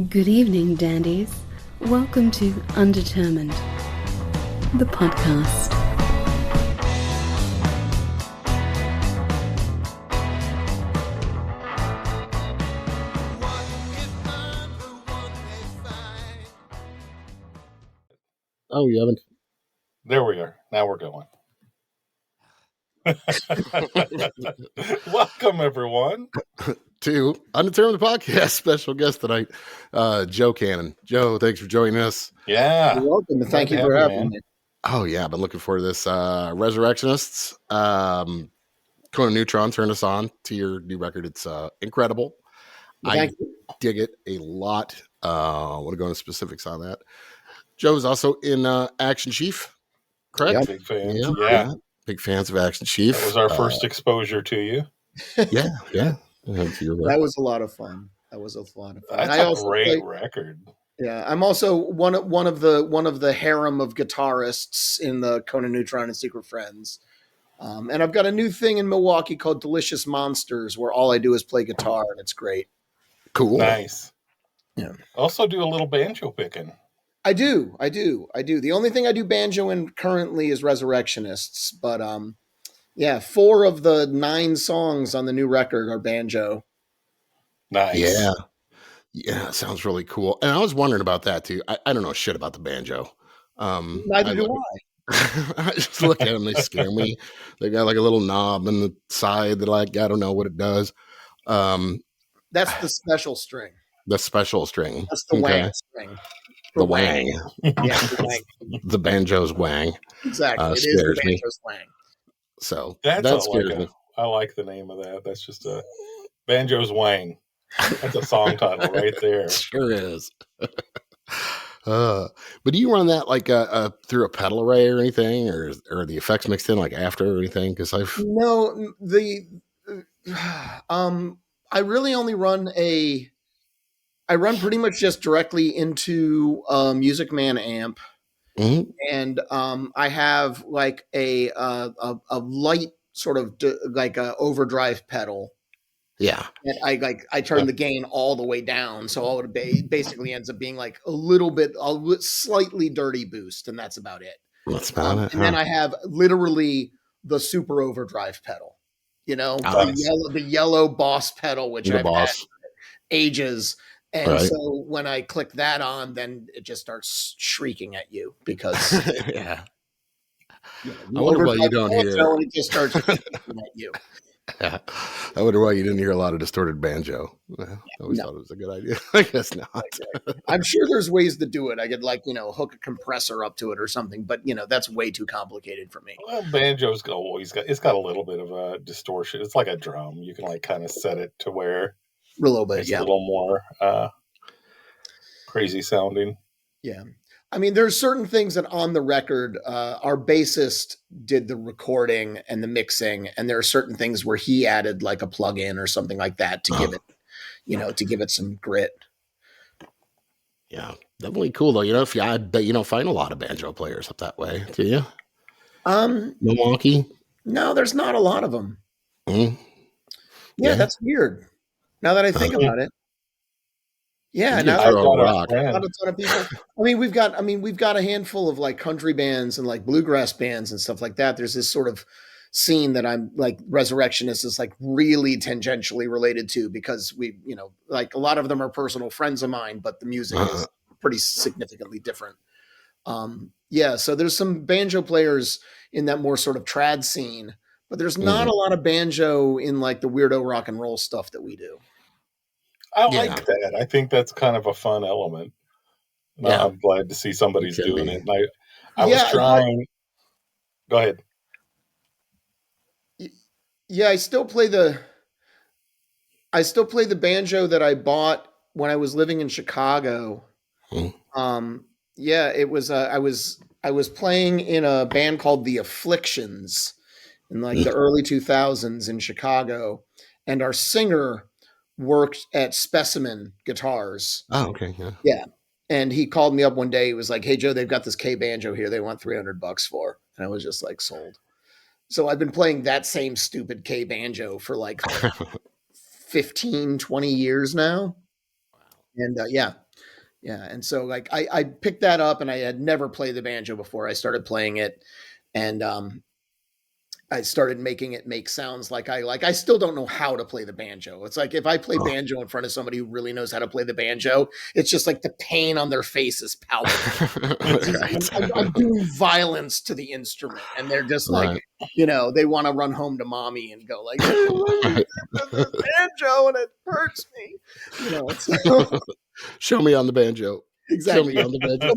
Good evening, Dandies. Welcome to Undetermined, the podcast. Oh, you haven't? There we are. Now we're going. Welcome, everyone. To Undetermined Podcast. Special guest tonight, Joe Cannon. Joe, thanks for joining us. Yeah. You're welcome. Thank you for having me. Oh, yeah. I've been looking forward to this. Resurrectionists. Conan Neutron turned us on to your new record. It's incredible. I dig it a lot. I want to go into specifics on that. Joe's also in Action Chief, correct? Yeah, big fans. Yeah. Big fans of Action Chief. That was our first exposure to you. Yeah. That was a lot of fun. That's a great record. Yeah, I'm also one of the harem of guitarists in the Conan Neutron and Secret Friends. And I've got a new thing in Milwaukee called Delicious Monsters, where all I do is play guitar, and it's great. Cool. Nice. Yeah. Also do a little banjo picking. I do. The only thing I do banjo in currently is Resurrectionists, but 4 of the 9 songs on the new record are banjo. Nice. Yeah, sounds really cool. And I was wondering about that too. I don't know shit about the banjo. Neither do I. I just look at them, they scare me. They got like a little knob on the side that I don't know what it does. That's the special string. The special string. That's the wang string. The wang. Yeah, the wang. The banjo's wang. Exactly. It is the banjo's wang. So that scares me. I like the name of that. That's just a banjo's wang. That's a song title right there. Sure is. But do you run that like through a pedal array or anything, or are the effects mixed in like after or anything? Because I really only run I run pretty much just directly into a Music Man amp, and I have like a light sort of like a overdrive pedal. Yeah, and I turn the gain all the way down, so all it basically ends up being like a slightly dirty boost, and that's about it. That's about it. And then I have literally the super overdrive pedal, the yellow Boss pedal, which I've had for ages. And so when I click that on, then it just starts shrieking at you because I wonder why you don't hear. It just starts shrieking at you. Yeah. I wonder why you didn't hear a lot of distorted banjo. I always thought it was a good idea. I guess not. I'm sure there's ways to do it. I could hook a compressor up to it or something, but that's way too complicated for me. Well, banjo's it's got a little bit of a distortion. It's like a drum. You can like kind of set it to where a little bit, it's a little more crazy sounding. Yeah. I mean, there's certain things that on the record, our bassist did the recording and the mixing, and there are certain things where he added like a plug-in or something like that to give it, to give it some grit. Yeah, definitely cool though. I bet you don't find a lot of banjo players up that way, do you? Milwaukee? No, there's not a lot of them. Mm-hmm. Yeah, that's weird. Now that I think about it. Yeah, now not a ton of people. We've got a handful of like country bands and like bluegrass bands and stuff like that. There's this sort of scene that I'm like Resurrectionists is like really tangentially related to because we, like a lot of them are personal friends of mine, but the music is pretty significantly different. So there's some banjo players in that more sort of trad scene, but there's not a lot of banjo in like the weirdo rock and roll stuff that we do. I like that. I think that's kind of a fun element. Yeah. I'm glad to see somebody's doing it. And I was trying. Go ahead. Yeah, I still play the banjo that I bought when I was living in Chicago. It was I was playing in a band called The Afflictions in like the early 2000s in Chicago, and our singer worked at Specimen Guitars. Oh, okay. Yeah. And he called me up one day. He was like, "Hey, Joe, they've got this K banjo here. They want $300 for." And I was just like, sold. So I've been playing that same stupid K banjo for like 15, 20 years now. And Yeah. And so like I picked that up, and I had never played the banjo before I started playing it. And I started making it make sounds like I still don't know how to play the banjo. It's like if I play banjo in front of somebody who really knows how to play the banjo, it's just like the pain on their face is palpable. I'm doing violence to the instrument, and they're just like, they want to run home to mommy and go like, the banjo, and it hurts me. Show me on the banjo. Exactly. Show me on the banjo.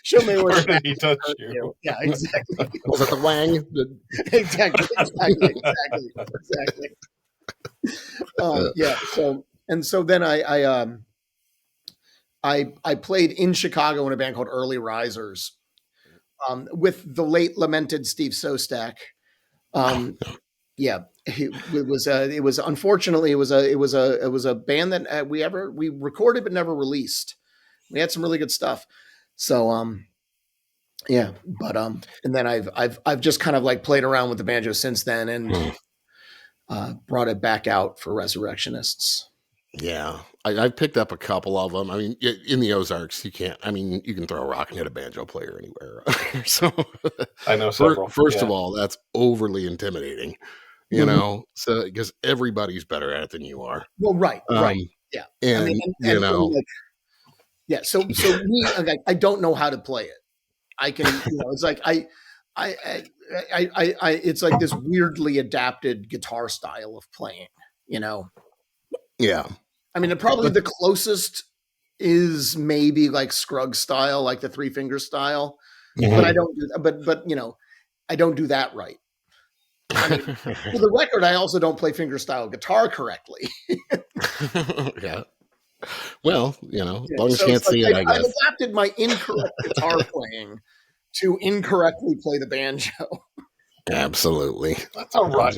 Show me where did he touch you? Yeah, exactly. Was it the wang? Exactly. Yeah. So then I played in Chicago in a band called Early Risers, with the late lamented Steve Sostak. Yeah, it was unfortunately it was a band that we recorded but never released. We had some really good stuff. So yeah, but and then I've just kind of like played around with the banjo since then, and brought it back out for Resurrectionists. Yeah, I picked up a couple of them. I mean, in the Ozarks, you can throw a rock and hit a banjo player anywhere. So I know several. First of all, that's overly intimidating, so because everybody's better at it than you are. Well, right. Yeah. And, yeah. So me, I don't know how to play it. I can, it's like it's like this weirdly adapted guitar style of playing, Yeah. I mean, probably the closest is maybe like Scruggs style, like the 3-finger style, but I don't do that. But I don't do that right. I mean, for the record, I also don't play fingerstyle guitar correctly. Yeah. Well, as long as you can't see it, I guess. I've adapted my incorrect guitar playing to incorrectly play the banjo. Absolutely. That's all right.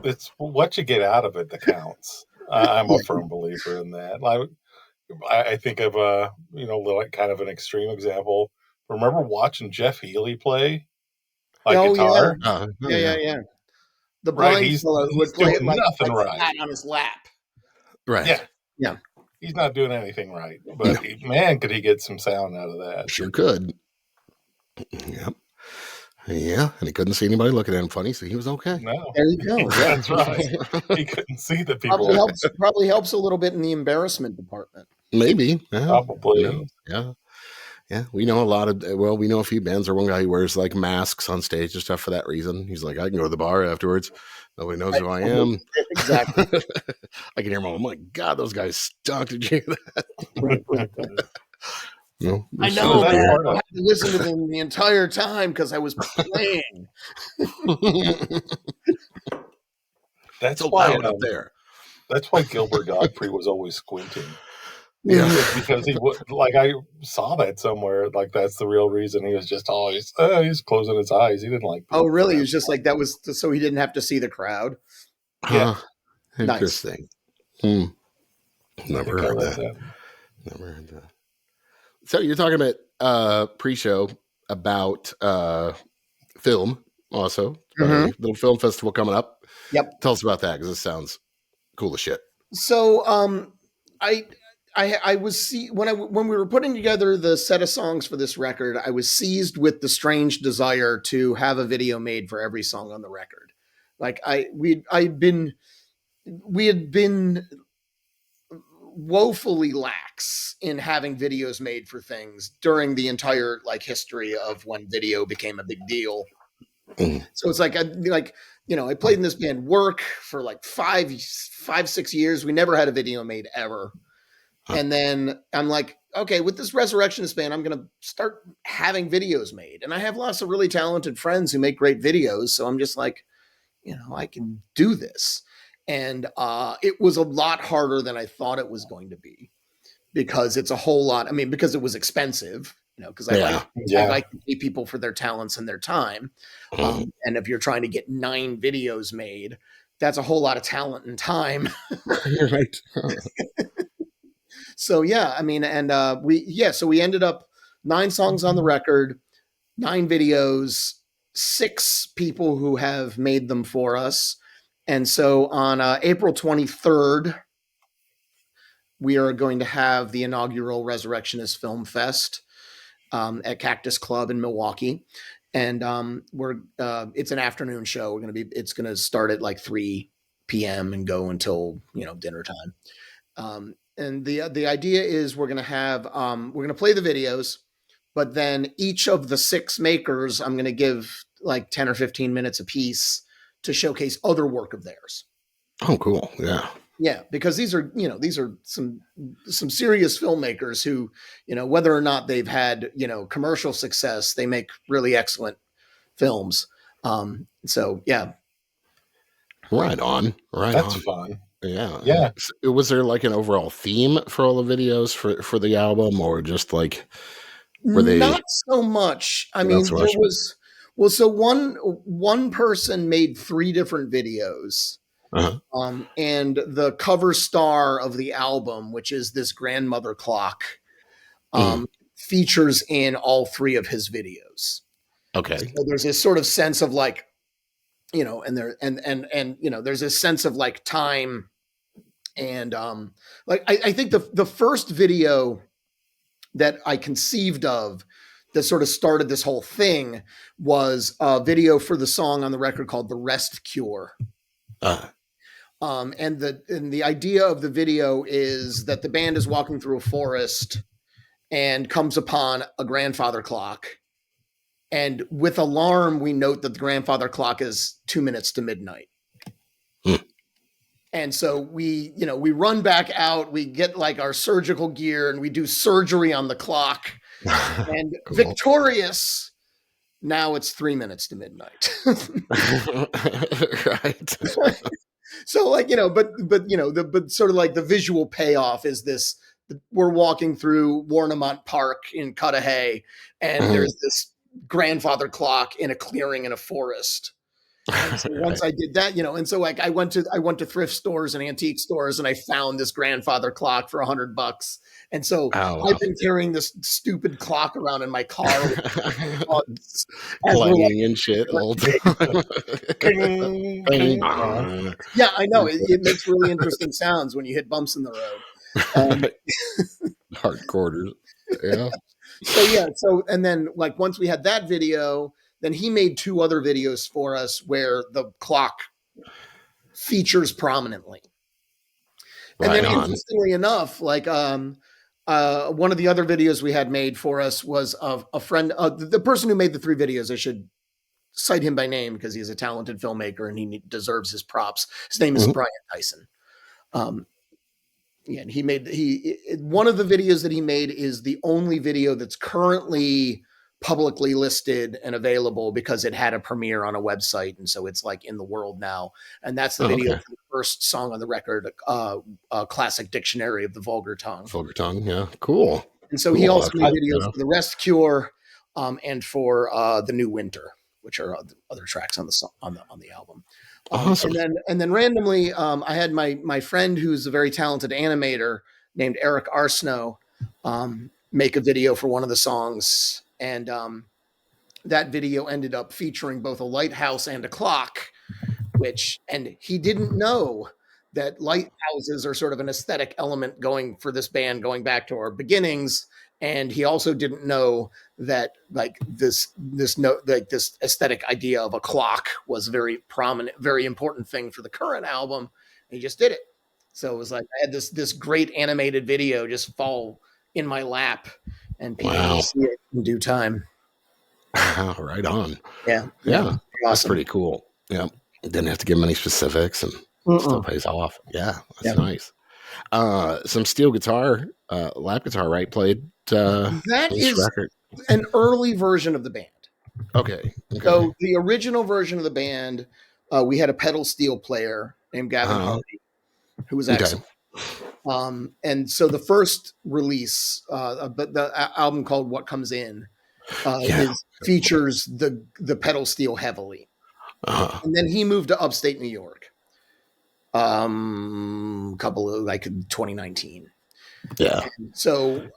It's what you get out of it that counts. I'm a firm believer in that. I think of like kind of an extreme example. Remember watching Jeff Healey play guitar? Yeah. The blind fellow would play it like flat on his lap. Right. Yeah. He's not doing anything right, but man, could he get some sound out of that? Sure could. Yep. Yeah, and he couldn't see anybody looking at him funny, so he was okay. No, there you go. That's right. He couldn't see the people. Probably helps a little bit in the embarrassment department. Maybe. Yeah. Probably. Yeah. We know we know a few bands. Or one guy who wears like masks on stage and stuff for that reason. He's like, I can go to the bar afterwards. Nobody knows who I am. Exactly. I can hear him. Oh my God, those guys stunk. Did you hear that? No, I know, man. I had to listen to them the entire time because I was playing. That's so why loud up there. That's why Gilbert Gottfried was always squinting. Yeah, because he would I saw that somewhere. Like that's the real reason he was just always he's closing his eyes. He didn't like. Oh, really? He was just like that was so he didn't have to see the crowd. Yeah, interesting. Nice. Never heard that. Never heard that. So you're talking about pre-show about film also. A little film festival coming up. Yep. Tell us about that because this sounds cool as shit. So I was when we were putting together the set of songs for this record, I was seized with the strange desire to have a video made for every song on the record. Like we had been woefully lax in having videos made for things during the entire history of when video became a big deal. So it's like I played in this band Work for 5-6 years. We never had a video made ever. And then I'm like, okay, with this Resurrectionist band, I'm going to start having videos made. And I have lots of really talented friends who make great videos. So I'm just like, I can do this. And it was a lot harder than I thought it was going to be because it's a whole lot. I mean, because it was expensive, because I like to pay people for their talents and their time. And if you're trying to get 9 videos made, that's a whole lot of talent and time. Right. So, so we ended up 9 songs on the record, 9 videos, 6 people who have made them for us. And so on April 23rd, we are going to have the inaugural Resurrectionist Film Fest at Cactus Club in Milwaukee. And it's an afternoon show. It's going to start at like 3 p.m. and go until, dinner time. And the idea is we're going to play the videos, but then each of the 6 makers, I'm going to give like 10 or 15 minutes a piece to showcase other work of theirs. Oh, cool. Yeah. Yeah, because these are some serious filmmakers who, whether or not they've had, commercial success, they make really excellent films. So yeah. Right on. That's fun. Yeah. Yeah. Was there like an overall theme for all the videos for the album, or just like were they not so much? I mean, there was so one person made 3 different videos. Uh-huh. And the cover star of the album, which is this grandmother clock, features in all 3 of his videos. Okay. So there's this sort of sense of like, and there's this sense of like time. And like I think the first video that I conceived of that sort of started this whole thing was a video for the song on the record called The Rest Cure. And the idea of the video is that the band is walking through a forest and comes upon a grandfather clock. And with alarm, we note that the grandfather clock is 2 minutes to midnight. And so we run back out, we get like our surgical gear and we do surgery on the clock and cool. Victorious. Now it's 3 minutes to midnight. Right. So like, but sort of like the visual payoff is this, we're walking through Warnemont Park in Cudahy and there's this grandfather clock in a clearing in a forest. And so once I did that, and so like I went to thrift stores and antique stores and I found this grandfather clock for $100. And so I've been carrying this stupid clock around in my car. Playing and shit all day. Yeah, I know. It makes really interesting sounds when you hit bumps in the road. Hard quarters. Yeah. So and then like once we had that video, then he made 2 other videos for us where the clock features prominently. And then interestingly enough, like one of the other videos we had made for us was of a friend, the person who made the 3 videos, I should cite him by name because he's a talented filmmaker and he deserves his props. His name is Brian Tyson. And one of the videos that he made is the only video that's currently publicly listed and available because it had a premiere on a website. And so it's like in the world now. And that's the video for the first song on the record, a classic dictionary of the vulgar tongue. Vulgar tongue. Yeah. Cool. And so he also made videos for The Rest Cure and for The New Winter, which are other tracks on the album. Awesome. And then randomly, I had my friend who's a very talented animator named Eric Arsenault make a video for one of the songs. And that video ended up featuring both a lighthouse and a clock, and he didn't know that lighthouses are sort of an aesthetic element going for this band going back to our beginnings. And he also didn't know that like this aesthetic idea of a clock was very prominent, very important thing for the current album. And he just did it. So it was like I had this great animated video just fall in my lap. And people will see it in due time. Right on. Yeah. Awesome. That's pretty cool. Yeah. Didn't have to give them any specifics and still pays off. Yeah. That's nice. Some steel guitar, lap guitar, right? Played that is record. An early version of the band. Okay. So the original version of the band, we had a pedal steel player named Gavin Hardy, who was excellent. And so the first release, the album called What Comes In, features the pedal steel heavily. And then he moved to upstate New York. Couple of like 2019. Yeah. And so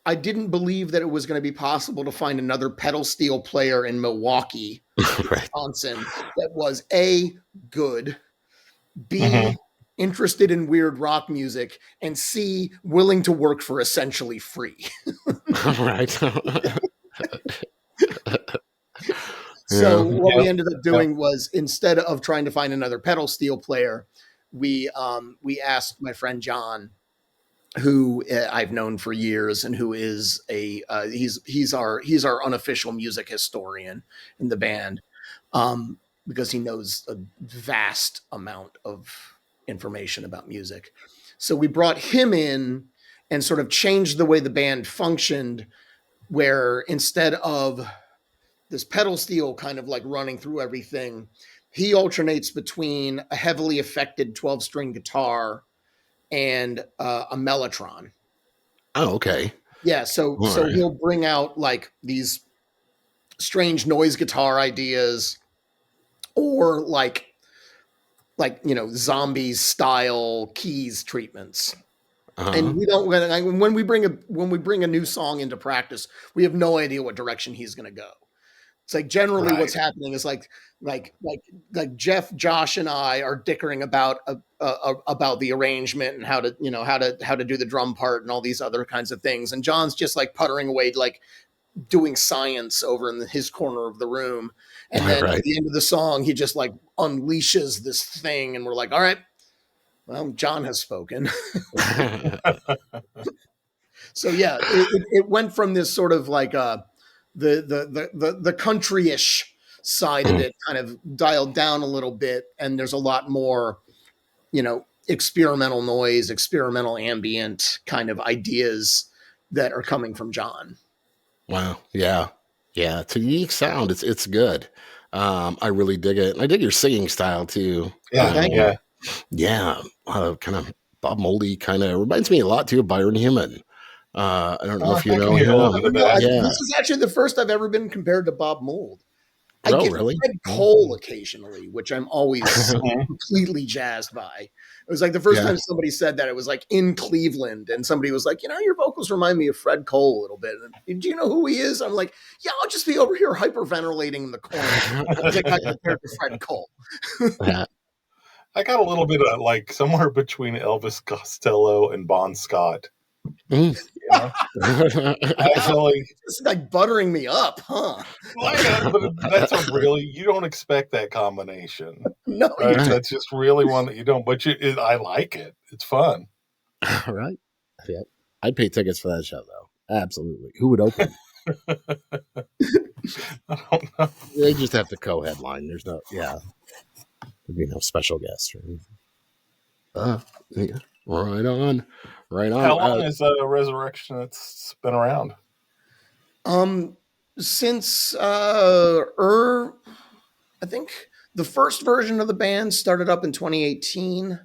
I didn't believe that it was going to be possible to find another pedal steel player in Milwaukee, Wisconsin, that was A, good, B, interested in weird rock music, and C, willing to work for essentially free. Right. So what we ended up doing was, instead of trying to find another pedal steel player, we asked my friend John, who I've known for years, and who is he's our unofficial music historian in the band, because he knows a vast amount of information about music. So we brought him in and sort of changed the way the band functioned, where instead of this pedal steel kind of like running through everything, he alternates between a heavily affected 12-string guitar and a mellotron. Oh, okay. Yeah, so he'll bring out like these strange noise guitar ideas, or like zombies style keys treatments. And we don't, when we bring a new song into practice, we have no idea what direction he's going to go. It's like generally what's happening is like Jeff, Josh, and I are dickering about the arrangement and how to do the drum part and all these other kinds of things. And John's just like puttering away, like doing science over in his corner of the room. And then at the end of the song, he just like unleashes this thing, and we're like, all right, well, John has spoken. So yeah, it went from this sort of like the country-ish side of it kind of dialed down a little bit, and there's a lot more, experimental noise, experimental ambient kind of ideas that are coming from John. Wow. Yeah. It's a unique sound. It's good. I really dig it. And I dig your singing style too. Yeah. Yeah. Kind of Bob Mouldy, kind of reminds me a lot too of Byron Human. I don't know if you know him. This is actually the first I've ever been compared to Bob Mould. I get really? Fred Cole occasionally, which I'm always completely jazzed by. It was like the first time somebody said that, it was like in Cleveland, and somebody was like, your vocals remind me of Fred Cole a little bit. And, do you know who he is? I'm like, yeah, I'll just be over here hyperventilating in the corner. I got compared to Fred Cole. I got a little bit of like somewhere between Elvis Costello and Bon Scott. It's like buttering me up, huh? But that's you don't expect that combination. No, right? That's just really one that you don't. But I like it. It's fun. Right? Yeah, I'd pay tickets for that show though. Absolutely. Who would open? I don't know. They just have to co-headline. There's no, there'd be no special guest or anything. Right on. How long has Resurrectionists been around? Since I think the first version of the band started up in 2018.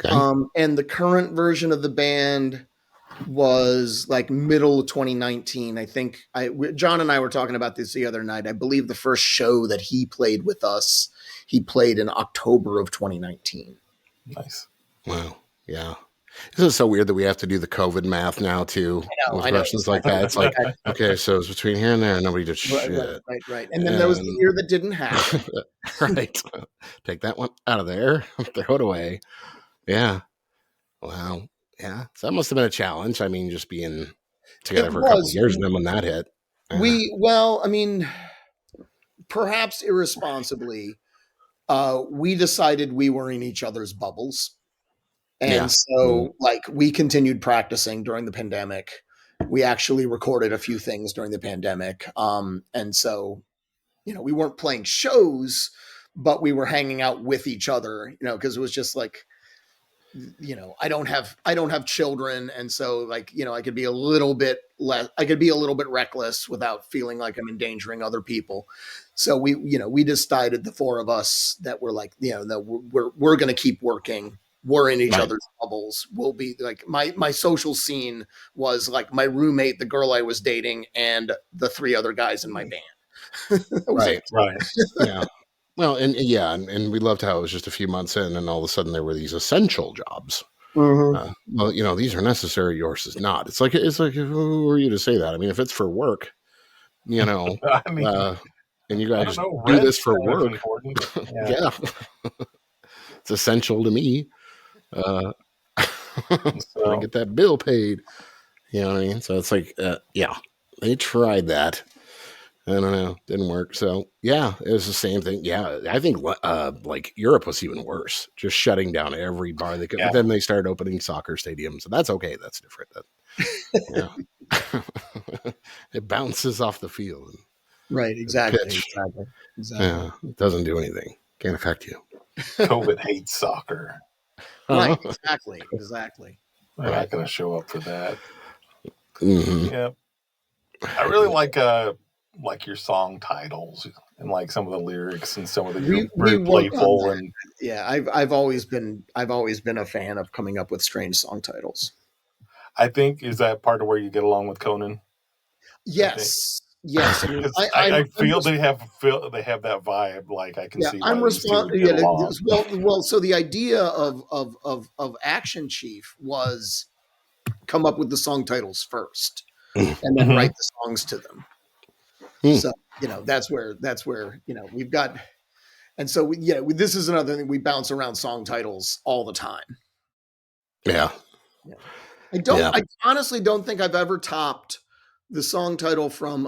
Okay. And the current version of the band was like middle of 2019. I think John and I were talking about this the other night. I believe the first show that he played with us, he played in October of 2019. Nice. Wow. Yeah. This is so weird that we have to do the COVID math now too. I know. Questions like that. It's like, okay, so it's between here and there, and nobody did shit. Right. And then there was the year that didn't happen. Right. Take that one out of there. Throw it away. Yeah. Wow. Yeah. So that must have been a challenge. I mean, just being together for a couple of years, and then when that hit. Perhaps irresponsibly, we decided we were in each other's bubbles. And so we continued practicing during the pandemic. We actually recorded a few things during the pandemic. And so, we weren't playing shows, but we were hanging out with each other, because it was just like, I don't have children. And so I could be a little bit reckless without feeling like I'm endangering other people. So we decided, the four of us, that we're like, that we're going to keep working. We're in each other's bubbles. We'll be like, my social scene was like my roommate, the girl I was dating, and the three other guys in my band. Right. Yeah. Well, and we loved how it was just a few months in, and all of a sudden there were these essential jobs. Mm-hmm. These are necessary. Yours is not. It's like who are you to say that? I mean, if it's for work, and you guys do this for work, yeah. It's essential to me. I get that bill paid. You know what I mean? So it's like, yeah, they tried that. I don't know, didn't work. So yeah, it was the same thing. Yeah, I think like Europe was even worse, just shutting down every bar they could. Yeah. But then they started opening soccer stadiums, and that's okay. That's different. Yeah, it bounces off the field. Right. Exactly. Yeah, it doesn't do anything. Can't affect you. COVID hates soccer. Right. Exactly. They're not going to show up for that. Mm-hmm. Yeah. I really like your song titles and like some of the lyrics and some of the very playful and yeah. I've always been a fan of coming up with strange song titles. I think is that part of where you get along with Conan? Yes. Yes, I feel they have that vibe. Like I can see. I'm responsible. Well, so the idea of Action Chief was come up with the song titles first, and then write the songs to them. So that's where we've got, and so this is another thing, we bounce around song titles all the time. Yeah. I honestly don't think I've ever topped the song title from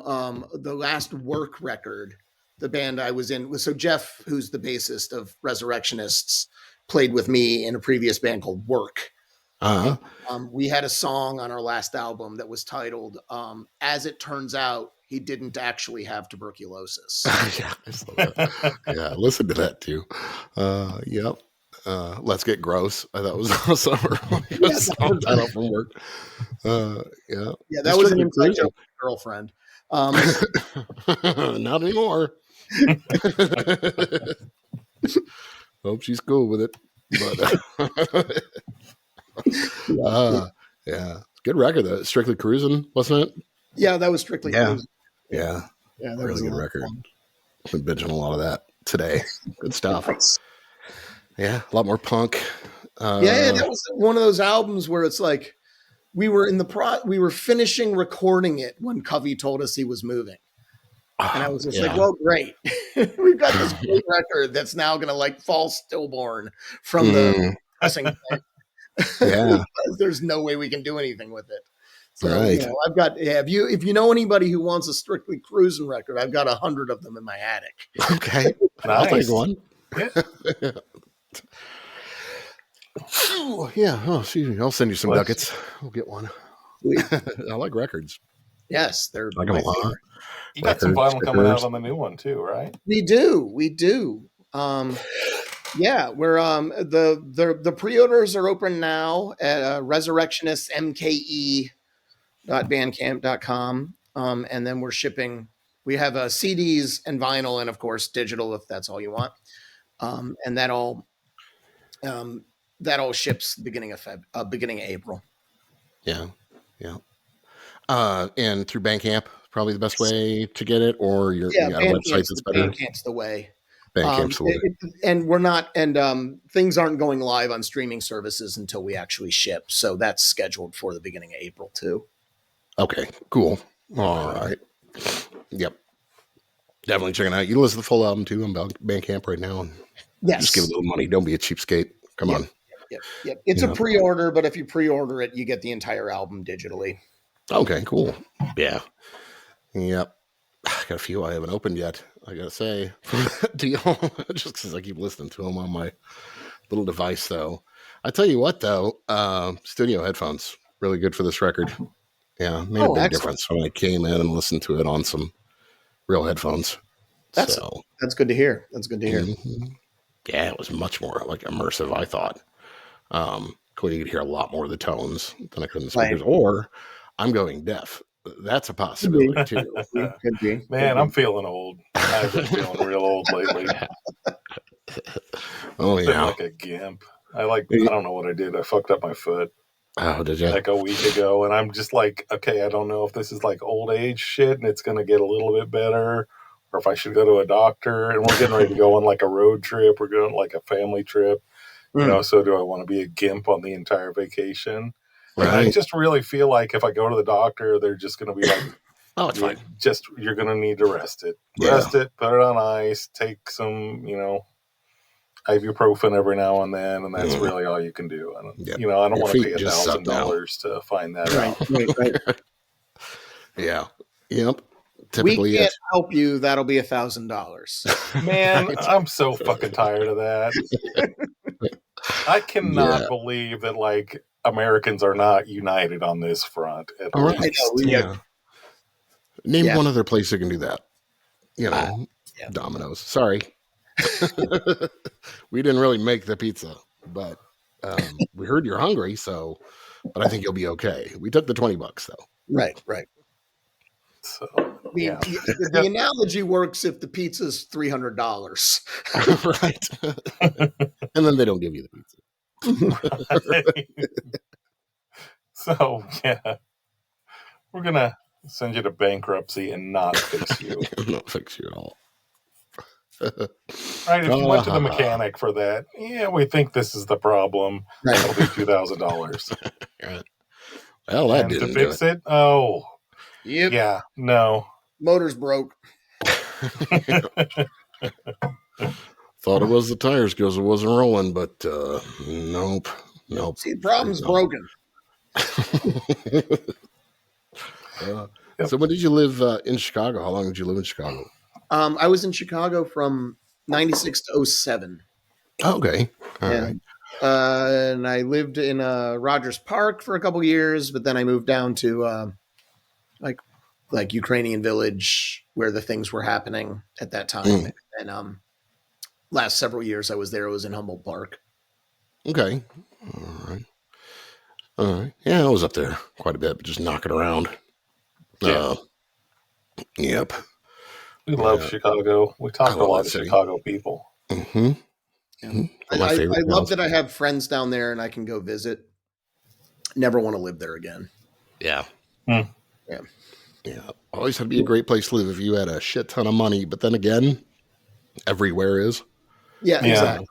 the last Work record, the band I was in. So Jeff, who's the bassist of Resurrectionists, played with me in a previous band called Work. Uh-huh. We had a song on our last album that was titled As It Turns Out, He Didn't Actually Have Tuberculosis. Yeah, I saw that. Yeah, listen to that too. Yep. Let's Get Gross. I thought was awesome. Song title from Work. Yeah, that was an inside joke with my girlfriend. Not anymore. Hope she's cool with it. But yeah, good record though. Strictly Cruising, wasn't it? Yeah, that was Strictly Cruising. Yeah, that really good record. Been binging a lot of that today. Good stuff. Nice. Yeah, a lot more punk. That was one of those albums where it's like we were we were finishing recording it when Covey told us he was moving. And I was just like, well, great. We've got this great record that's now going to like fall stillborn from the pressing plant. Yeah. There's no way we can do anything with it. So, I've got, if you know anybody who wants a Strictly Cruising record, I've got 100 of them in my attic. Okay. I'll take one. Yeah. Oh, excuse me. I'll send you some ducats. We'll get one. I like records. Yes, they're like them a lot. You got some vinyl coming out on the new one too, right? We do. Yeah, we're the pre-orders are open now at resurrectionistmke.bandcamp.com. And then we're shipping. We have CDs and vinyl, and of course digital if that's all you want. And that all ships beginning of April. Yeah. And through Bandcamp, probably the best way to get it, or you got a website that's better. Bandcamp's the way. Bandcamp's the way. And we're not, and things aren't going live on streaming services until we actually ship. So that's scheduled for the beginning of April too. Okay, cool. All right. Yep. Definitely checking out. You listen to the full album too on Bandcamp right now. And just give a little money. Don't be a cheapskate. Come on. Yep. It's a pre-order, but if you pre-order it, you get the entire album digitally. Okay, cool. Yeah. Yep. I got a few I haven't opened yet, I gotta say, from that deal, just because I keep listening to them on my little device, though. I tell you what, though, studio headphones, really good for this record. Yeah, made a big difference when I came in and listened to it on some real headphones. That's good to hear. Mm-hmm. Yeah, it was much more like immersive, I thought. Cool, you could hear a lot more of the tones than I could in the speakers, or I'm going deaf. That's a possibility too. Could be. Man, I'm feeling old. I've been feeling real old lately. Oh yeah, like a gimp. I don't know what I did. I fucked up my foot. Oh, did you? Like a week ago, and I'm just like, okay, I don't know if this is like old age shit, and it's gonna get a little bit better, or if I should go to a doctor. And we're getting ready to go on like a road trip. We're going like a family trip. So do I want to be a gimp on the entire vacation? Right. I just really feel like if I go to the doctor, they're just going to be like, oh, it's fine. You're going to need to rest it. Rest it, put it on ice, take some, ibuprofen every now and then, and that's really all you can do. I don't want to pay $1,000 to find that out. Right. Yeah. Yep. Typically, we can't help you. That'll be $1,000. Man, I'm so fucking tired of that. I cannot believe that like Americans are not united on this front. At least. Name one other place that can do that. Domino's. Sorry. We didn't really make the pizza, but we heard you're hungry, but I think you'll be okay. We took the $20 though. Right. So the analogy works if the pizza's $300. Right. And then they don't give you the pizza. So we're gonna send you to bankruptcy and not fix you. Not fix you at all. Right, if you went to the mechanic for that, we think this is the problem. Right. That'll be $2,000. Right. Well, that didn't to fix it. Oh, yep. Yeah, no. Motor's broke. Thought it was the tires because it wasn't rolling, but nope. See, the problem's broken. So when did you live in Chicago? How long did you live in Chicago? I was in Chicago from 96 to 07. Okay. All right. And I lived in Rogers Park for a couple years, but then I moved down to like Ukrainian Village where the things were happening at that time. And last several years I was there. I was in Humboldt Park. Okay. All right. Yeah, I was up there quite a bit, but just knocking around. Yep. We love Chicago. We talk to a lot of Chicago people. Mm-hmm. I love that I have friends down there and I can go visit. Never want to live there again. Yeah. Yeah. Always had to be a great place to live if you had a shit ton of money, but then again, everywhere is. Yeah. Exactly.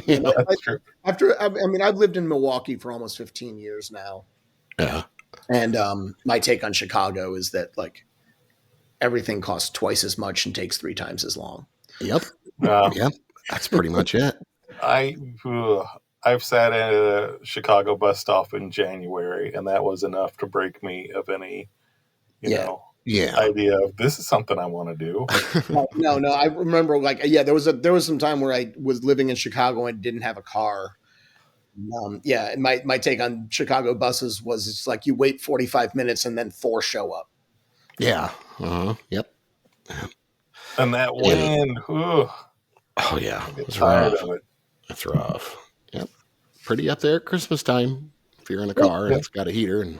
That's true. I've lived in Milwaukee for almost 15 years now. Yeah. And my take on Chicago is that like everything costs twice as much and takes 3 times as long. Yep. Yep. That's pretty much it. I've sat at a Chicago bus stop in January, and that was enough to break me of any, idea of this is something I want to do. No. I remember there was some time where I was living in Chicago and didn't have a car. And my take on Chicago buses was it's like you wait 45 minutes and then 4 show up. Yeah. Yep. And that wind. Oh yeah. It's tired of it. That's rough. Yep. Pretty up there at Christmas time. If you're in a car and it's got a heater and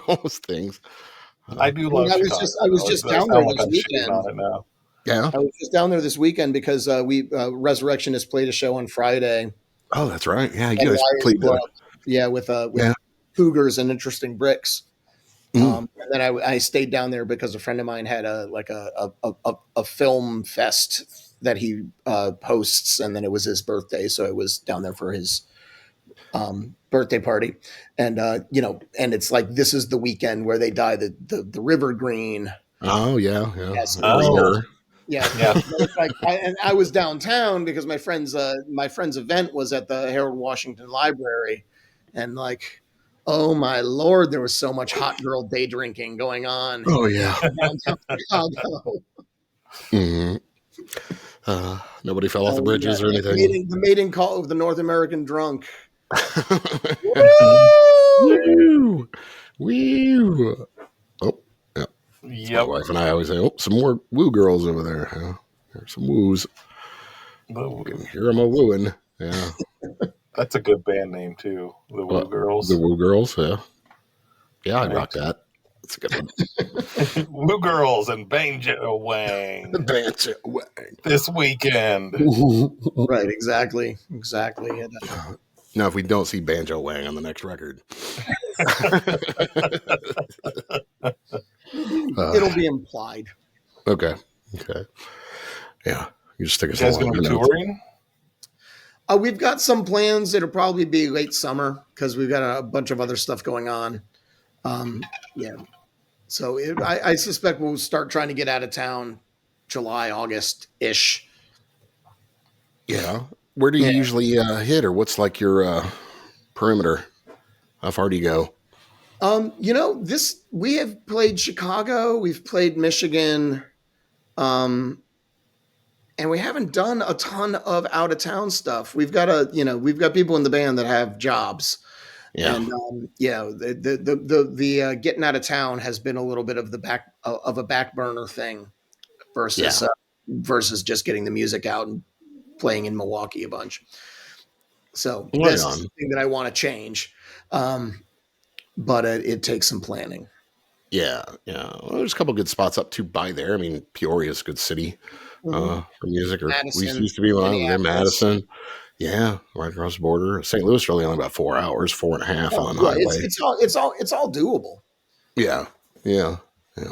all those things. I do love Chicago. I was just down there this weekend. Yeah. I was just down there this weekend because we Resurrectionists played a show on Friday. Oh, that's right. Yeah, you guys played with Cougars and Interesting Bricks. And then I stayed down there because a friend of mine had a film fest that he hosts, and then it was his birthday, so I was down there for his birthday party. And and it's like this is the weekend where they dye the river green. Oh yeah. Yes. Yeah. I was downtown because my friend's event was at the Harold Washington Library, and like, oh my Lord, there was so much hot girl day drinking going on. Oh yeah. Downtown Chicago. Mm-hmm. Nobody fell off the bridges or anything. The mating call of the North American drunk. Woo! Woo! Oh, yeah. Yep. My wife and I always say, some more woo girls over there. Yeah. There's some woos. You can hear them a-wooing. Yeah. That's a good band name, too. The Woo Girls. The Woo Girls, yeah. Yeah, I'd rock that. That's a good one. Woo Girls and Banjo Wang. Banjo Wang. This weekend. Right, exactly. Now, if we don't see Banjo Wang on the next record. It'll be implied. Okay. Yeah. You just stick us guys going to be touring? We've got some plans. It'll probably be late summer because we've got a bunch of other stuff going on. So I suspect we'll start trying to get out of town July, August-ish. Yeah. Where do you usually hit, or what's like your perimeter? How far do you go? We have played Chicago, we've played Michigan, and we haven't done a ton of out of town stuff. We've got people in the band that have jobs. Yeah. And the getting out of town has been a little bit of a back burner thing versus just getting the music out and playing in Milwaukee a bunch. So this is something that I want to change, but it takes some planning. Yeah. Well, there's a couple good spots up by there. I mean, Peoria's a good city for music, or Madison, at least used to be when I was in Madison. Yeah, right across the border. St. Louis really only about 4 hours, 4.5 on the highway. It's all doable. Yeah.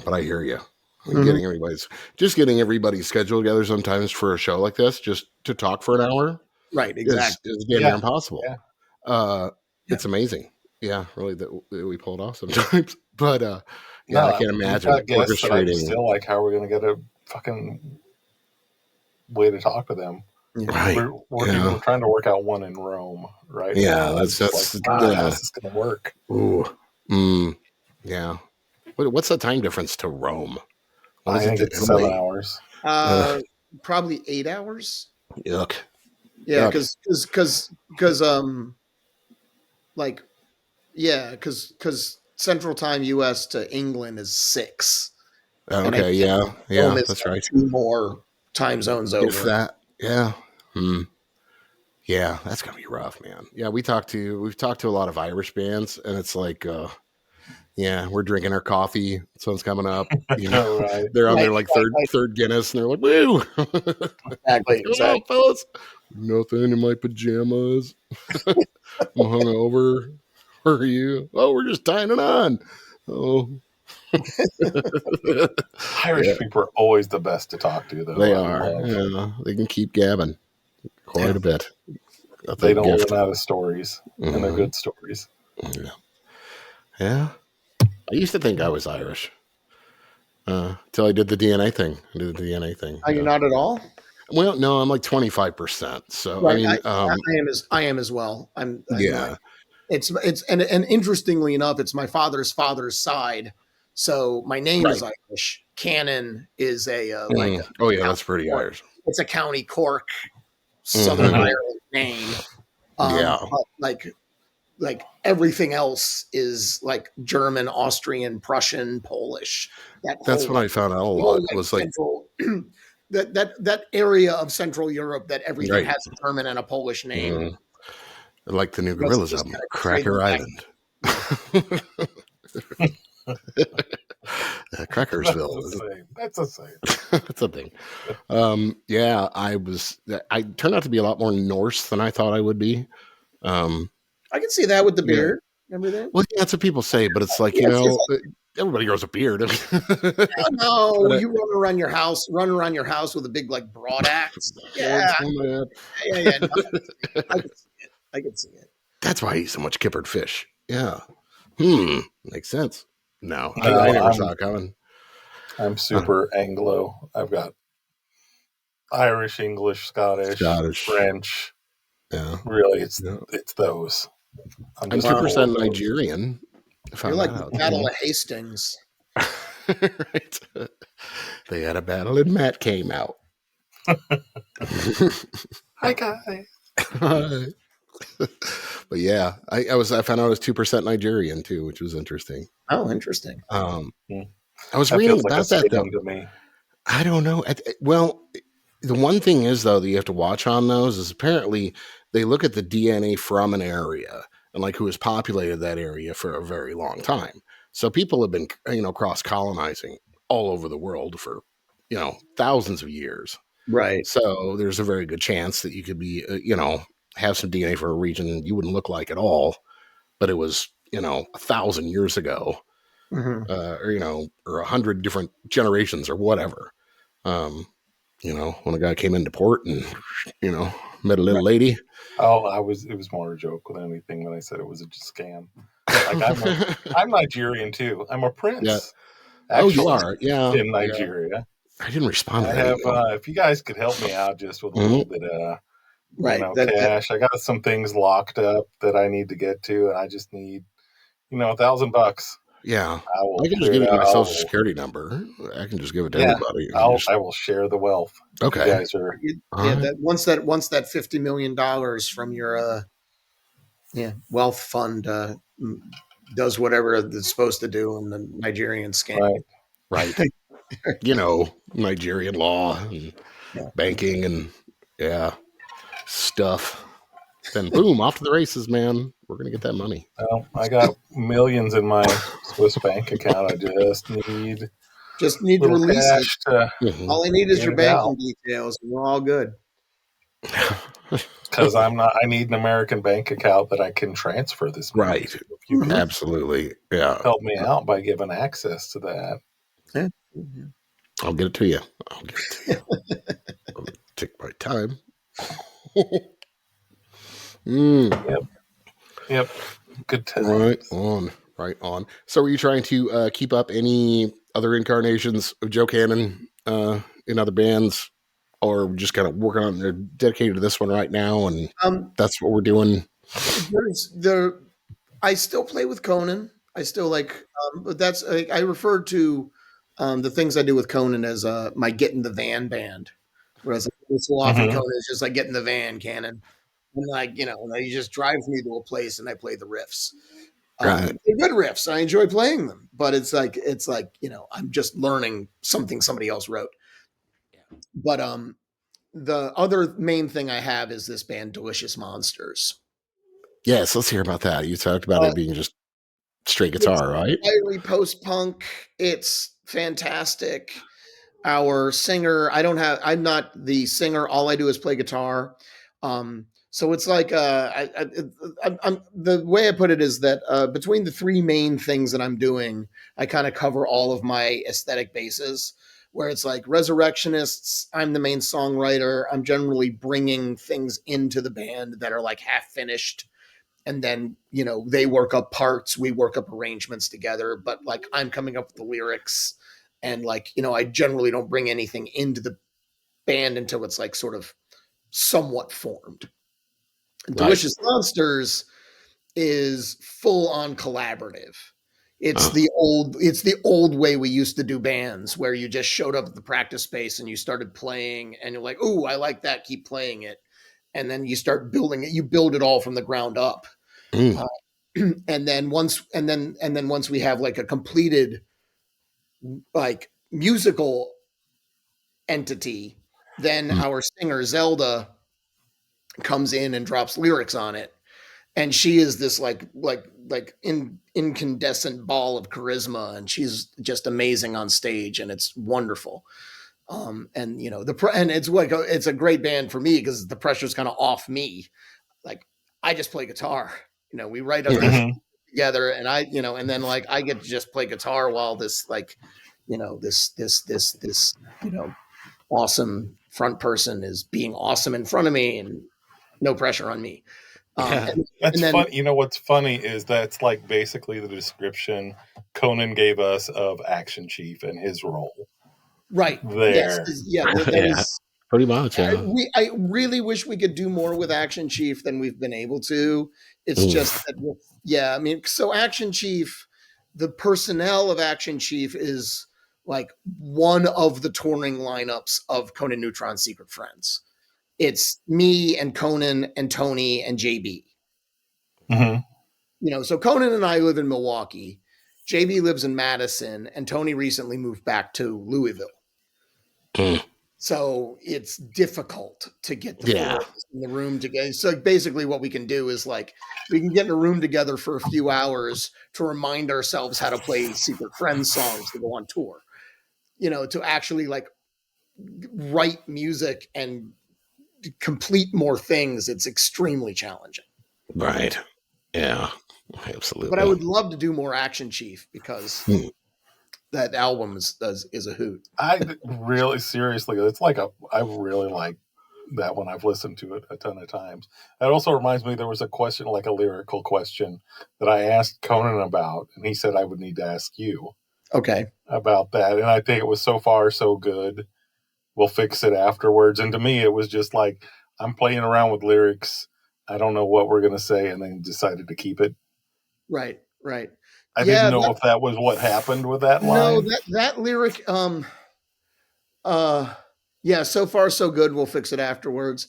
But I hear you. Getting everybody's schedule together sometimes for a show like this, just to talk for an hour, right? Exactly, is damn near impossible. Yeah. It's amazing. Yeah, really that we pull it off sometimes. But I can't imagine orchestrating. Still, like, how are we going to get a fucking way to talk to them? Right. We're trying to work out one in Rome, right? Yeah, that's how's this going to work? Ooh. Yeah. What's the time difference to Rome? I think it's 7 hours. Probably 8 hours. Yuck. Yeah, because Central Time U.S. to England is 6. Okay, yeah, that's right. 2 more time zones over. If that, yeah. Yeah, that's gonna be rough, man. Yeah, we've talked to a lot of Irish bands, and it's like, we're drinking our coffee. Sun's coming up. You know, right. They're on their like third Guinness, and they're like, "Woo!" Exactly. What's up, fellas? Nothing in my pajamas. I'm hungover. Where are you? Oh, we're just tying it on. Oh. Irish people are always the best to talk to, though. They are. Yeah, they can keep gabbing quite a bit. They don't run out of stories, and they're good stories. Yeah. I used to think I was Irish till I did the DNA thing. Are you not at all? Well, no, I'm like 25%. So right. I mean, I am as well. I'm it's and interestingly enough, it's my father's side. So my name is Irish. Cannon is that's pretty Irish. It's a County Cork, Southern Ireland name. Like everything else is like German, Austrian, Prussian, Polish. That's what I found out a lot. Was central, that area of Central Europe that everything has a German and a Polish name. Like the new Gorillaz album, Cracker Island. Crackersville. That's a thing. That's a thing. I turned out to be a lot more Norse than I thought I would be. I can see that with the beard. Remember that? Well, that's what people say, but it's like, everybody grows a beard. No, you run around your house with a big like broad axe. Yeah. No, I can see it. That's why I eat so much kippered fish. Yeah. Makes sense. No, I never saw it coming. I'm super Anglo. I've got Irish, English, Scottish, French. Yeah. Really, it's those. I'm 2% Nigerian. You're like the Battle of Hastings. Right. They had a battle and Matt came out. Hi, guys. Hi. But yeah, I found out I was 2% Nigerian too, which was interesting. Oh, interesting. I was reading about that though. To me. I don't know. Well, the one thing is though that you have to watch on those is apparently they look at the DNA from an area and like who has populated that area for a very long time. So people have been, cross-colonizing all over the world for, thousands of years. Right. So there's a very good chance that you could be, have some DNA for a region you wouldn't look like at all, but it was, 1,000 years ago, or 100 different generations or whatever. When a guy came into port and, met a little lady. Oh, it was more a joke than anything when I said it was a scam. Like I'm Nigerian too. I'm a prince. Yeah. Actually, you are. Yeah. In Nigeria. I didn't respond to that. If you guys could help me out just with a little bit of Right. Cash. I got some things locked up that I need to get to, and I just need, $1,000. Yeah. I can just give you my social security number. I can just give it to anybody. I will share the wealth. Okay. You guys are once that $50 million from your wealth fund does whatever it's supposed to do in the Nigerian scam. Right. Nigerian law and banking and stuff. Then boom, off to the races, man. We're gonna get that money. Well, I got millions in my Swiss bank account. I just need to release it. All I need is your banking out. details, and we're all good. Because I need an American bank account that I can transfer this money. Right. Absolutely. Yeah. Help me out by giving access to that. Yeah. I'll get it to you. I'll take my time. Yep. Good times. Right on. So are you trying to keep up any other incarnations of Joe Cannon in other bands, or just kind of working on, they're dedicated to this one right now, and that's what we're doing? I still play with Conan. I still but that's, I refer to the things I do with Conan as my Get in the Van band. Whereas so often Conan is just like, get in the van, Cannon. And he just drives me to a place and I play the riffs. They're good riffs. I enjoy playing them, but it's like, I'm just learning something somebody else wrote. But the other main thing I have is this band, Delicious Monsters. Yes, let's hear about that. You talked about it being just straight guitar, right? Entirely post-punk. It's fantastic. Our singer, I'm not the singer. All I do is play guitar. So it's like, the way I put it is that between the three main things that I'm doing, I kind of cover all of my aesthetic bases, where it's like Resurrectionists, I'm the main songwriter. I'm generally bringing things into the band that are like half finished. And then, they work up parts, we work up arrangements together, but like I'm coming up with the lyrics, and I generally don't bring anything into the band until it's like sort of somewhat formed. Right. Delicious Monsters is full on collaborative. It's the old way we used to do bands, where you just showed up at the practice space and you started playing and you're like, "Ooh, I like that. Keep playing it." And then you start building it. You build it all from the ground up. And then once we have like a completed like musical entity, then our singer Zelda comes in and drops lyrics on it. And she is this like incandescent ball of charisma, and she's just amazing on stage, and it's wonderful. And it's a great band for me because the pressure's kind of off me. Like, I just play guitar. We write everything together, and and then like I get to just play guitar while this this awesome front person is being awesome in front of me, and no pressure on me. That's fun. What's funny is that's like basically the description Conan gave us of Action Chief and his role. Right. There. Yes. Pretty much. Yeah. I really wish we could do more with Action Chief than we've been able to. It's just that, so Action Chief, the personnel of Action Chief is like one of the touring lineups of Conan Neutron Secret Friends. It's me and Conan and Tony and JB. So Conan and I live in Milwaukee. JB lives in Madison, and Tony recently moved back to Louisville. So it's difficult to get the four of us in the room together. So basically what we can do is like, we can get in a room together for a few hours to remind ourselves how to play Secret Friends songs to go on tour, to actually like write music and complete more things. It's extremely challenging. Right. Yeah, absolutely. But I would love to do more Action Chief, because that album is a hoot. I really, seriously, it's like I really like that one. I've listened to it a ton of times. That also reminds me, there was a question, like a lyrical question, that I asked Conan about, and he said I would need to ask you. Okay. About that. And I think it was so far so good. We'll fix it afterwards. And to me, it was just like, I'm playing around with lyrics. I don't know what we're going to say, and then decided to keep it. Right. I didn't know if that was what happened with that line. No, that lyric, yeah, so far so good. We'll fix it afterwards.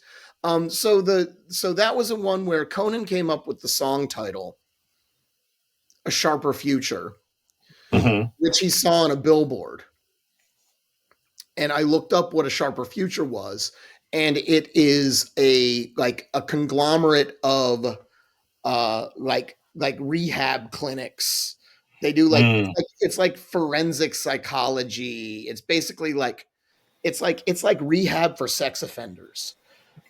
So that was the one where Conan came up with the song title, "A Sharper Future," which he saw on a billboard. And I looked up what a sharper future was, and it is a conglomerate of like rehab clinics. They do it's like forensic psychology. It's basically it's like rehab for sex offenders.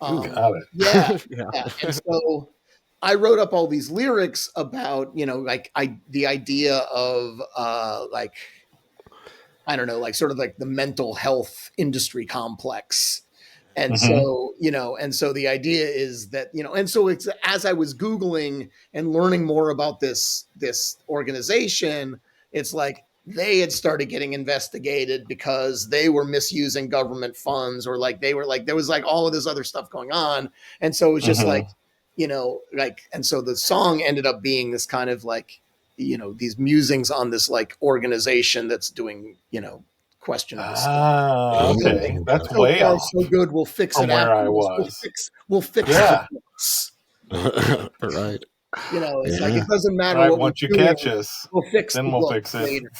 Got it. Yeah. And so I wrote up all these lyrics about, the idea of I don't know, like sort of like the mental health industry complex. And so, and so the idea is that, and so it's, as I was Googling and learning more about this organization, it's like they had started getting investigated because they were misusing government funds, or there was like all of this other stuff going on. And so it was just and so the song ended up being this kind of these musings on this organization that's doing, questionable stuff. Okay. That's way off. So good. We'll fix from it where I afterwards. was. We'll fix Yeah. it. Right. It's like it doesn't matter Right, what once you we're doing, catch us, we'll fix then the we'll book fix it. later.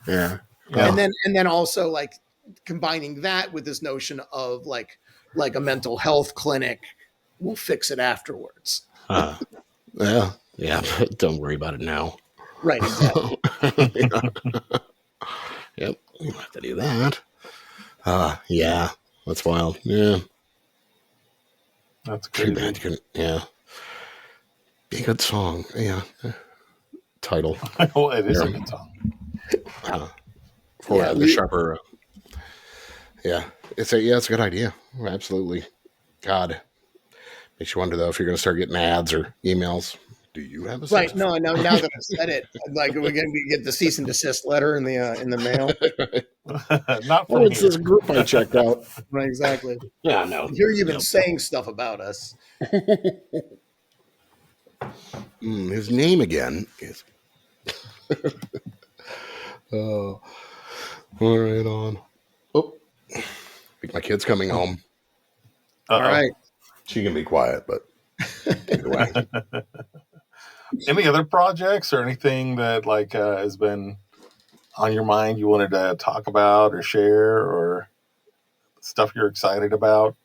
Yeah. And then also combining that with this notion of like a mental health clinic, we'll fix it afterwards. Yeah. Don't worry about it now. Right. Exactly. Yep. We'll have to do that. Yeah. That's wild. Yeah. That's Too crazy. bad. Yeah. Be a good song. Yeah. Title. Well, it is a good song. For the sharper. Yeah. It's a good idea. Absolutely. God. Makes you wonder though if you're going to start getting ads or emails. Do you have a right? No, now that I've said it, we're going to get the cease and desist letter in the mail. Not from it's this group I checked out. Right, exactly. Yeah, no. Here you've been saying stuff about us. His name again is. Oh, all right on. Oh, I think my kid's coming home. All right. She can be quiet, but either way. Any other projects or anything that has been on your mind you wanted to talk about or share, or stuff you're excited about?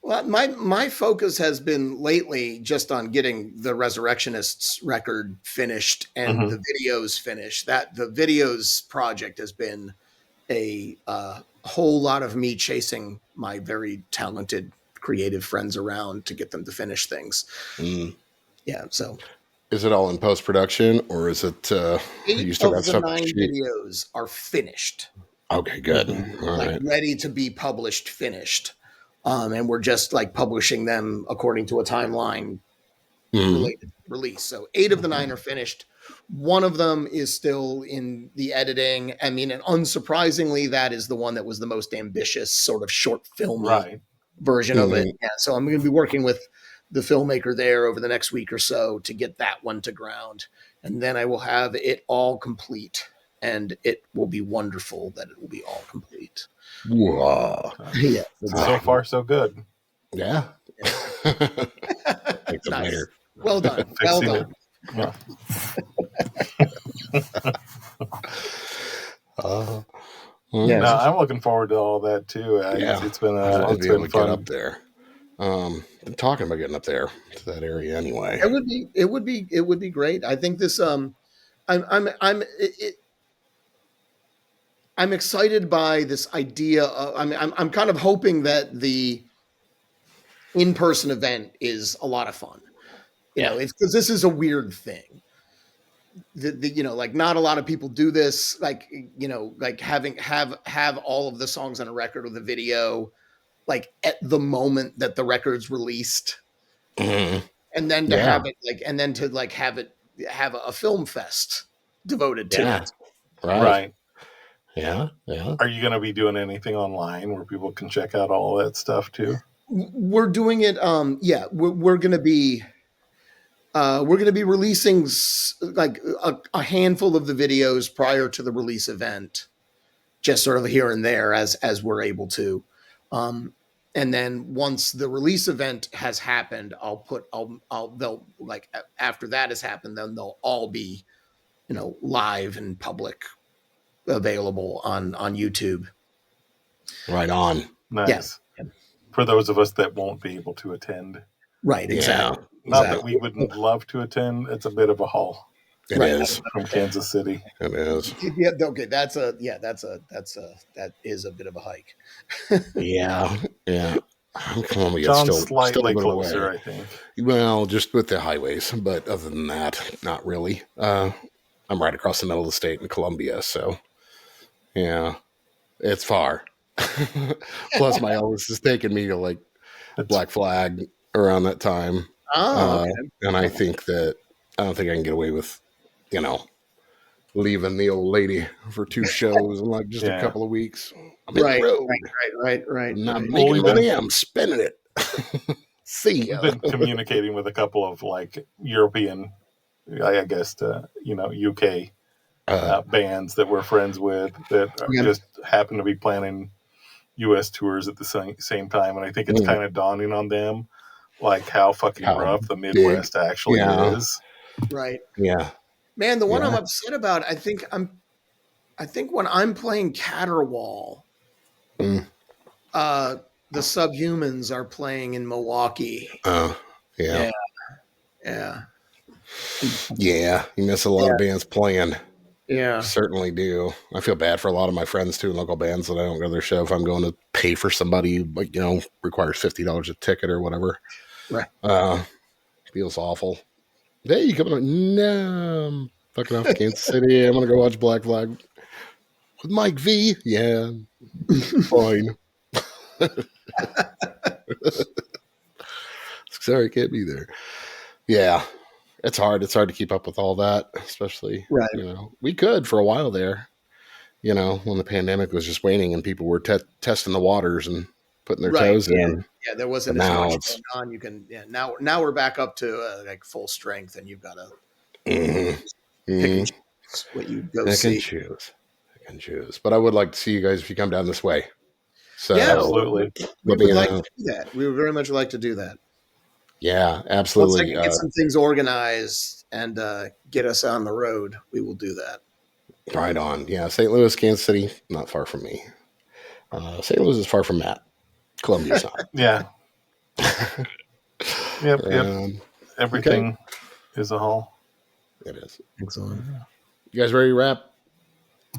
Well, my focus has been lately just on getting the Resurrectionists record finished and the videos finished. That the videos project has been a whole lot of me chasing my very talented creative friends around to get them to finish things. Yeah. So is it all in post-production, or is it 8 you still of got the stuff 9 videos are finished. Okay, good. All right. Ready to be published, finished. And we're just publishing them according to a timeline related release. So 8 of the 9 are finished. One of them is still in the editing. I mean, and unsurprisingly, that is the one that was the most ambitious sort of short film version of it. Yeah. So I'm going to be working with the filmmaker there over the next week or so to get that one to ground. And then I will have it all complete. And it will be wonderful that it will be all complete. Whoa. Yeah. So far, so good. Yeah. Nice. Later. Well done. Well done. Yeah. Yeah. No, I'm looking forward to all that too. It's been fun. Get up there. Been talking about getting up there to that area anyway. It would be great. I think this. I'm excited by this idea. I'm kind of hoping that the in-person event is a lot of fun. You know, it's because this is a weird thing. Not a lot of people do this. Have all of the songs on a record with a video, at the moment that the record's released, and then to have it have a film fest devoted to it. Right. Yeah. Are you going to be doing anything online where people can check out all that stuff too? We're doing it. We're going to be. We're going to be releasing like a handful of the videos prior to the release event, just sort of here and there as we're able to. And then once the release event has happened, they'll like after that has happened, then they'll all be, live and public available on YouTube. Right on. Nice. Yeah. For those of us that won't be able to attend. Right. Exactly. Yeah. Not that we wouldn't love to attend. It's a bit of a haul. It is from Kansas City. It is. Yeah. Okay. That is a bit of a hike. Yeah. Columbia John's still slightly still closer, away. I think. Well, just with the highways, but other than that, not really. I'm right across the middle of the state in Columbia, so yeah, it's far. Plus, my eldest is taking me to like Black Flag around that time. Oh, okay. And I don't think I can get away with, leaving the old lady for 2 shows in like just a couple of weeks. I'm in the road. Right. I'm not making money. I'm spending it. See ya. We've been communicating with a couple of like European, I guess, UK bands that we're friends with that just happen to be planning U.S. tours at the same time, and I think it's kind of dawning on them like how fucking rough the Midwest actually is. Right. Yeah. Man, the one I'm upset about, I think when I'm playing Caterwall, the Subhumans are playing in Milwaukee. Yeah. Yeah. You miss a lot of bands playing. Yeah. Certainly do. I feel bad for a lot of my friends too in local bands that I don't go to their show if I'm going to pay for somebody, like, requires $50 a ticket or whatever. Right. Feels awful. Hey, you coming on? No, I'm fucking off to Kansas City. I'm going to go watch Black Flag with Mike V. Yeah. Fine. Sorry, can't be there. Yeah. It's hard. It's hard to keep up with all that, especially, we could for a while there, when the pandemic was just waning and people were testing the waters and putting their toes in. Yeah, there wasn't as much going on. You can, now we're back up to like full strength, and you've got to pick and choose what you go see. I can choose. But I would like to see you guys if you come down this way. So yeah, absolutely. We would like to do that. We would very much like to do that. Yeah, absolutely. Once I can get some things organized and get us on the road, we will do that. Right on. Yeah, St. Louis, Kansas City, not far from me. St. Louis is far from Matt. Columbia's not. Yeah. Yep. Everything is a haul. It is. Excellent. You guys ready to wrap?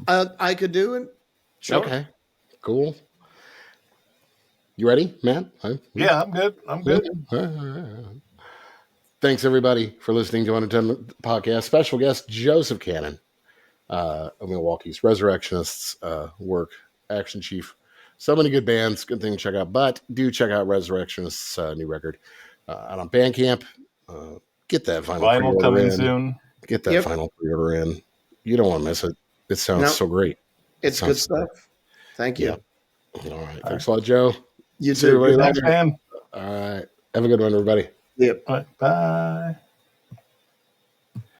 I could do it. Sure. Okay. Cool. You ready, Matt? Yeah, I'm good. I'm good. Thanks, everybody, for listening to Unintended Podcast. Special guest, Joseph Cannon, of Milwaukee's Resurrectionists, work, Action Chief. So many good bands, good thing to check out. But do check out Resurrectionists' new record out on Bandcamp. Get that vinyl coming soon. Get that final pre-order in. You don't want to miss it. It sounds so great. It's good stuff. Thank you. Yeah. All right. Thanks a lot, Joe. You too. Thanks, man. All right. Have a good one, everybody. Yep. All right. Bye.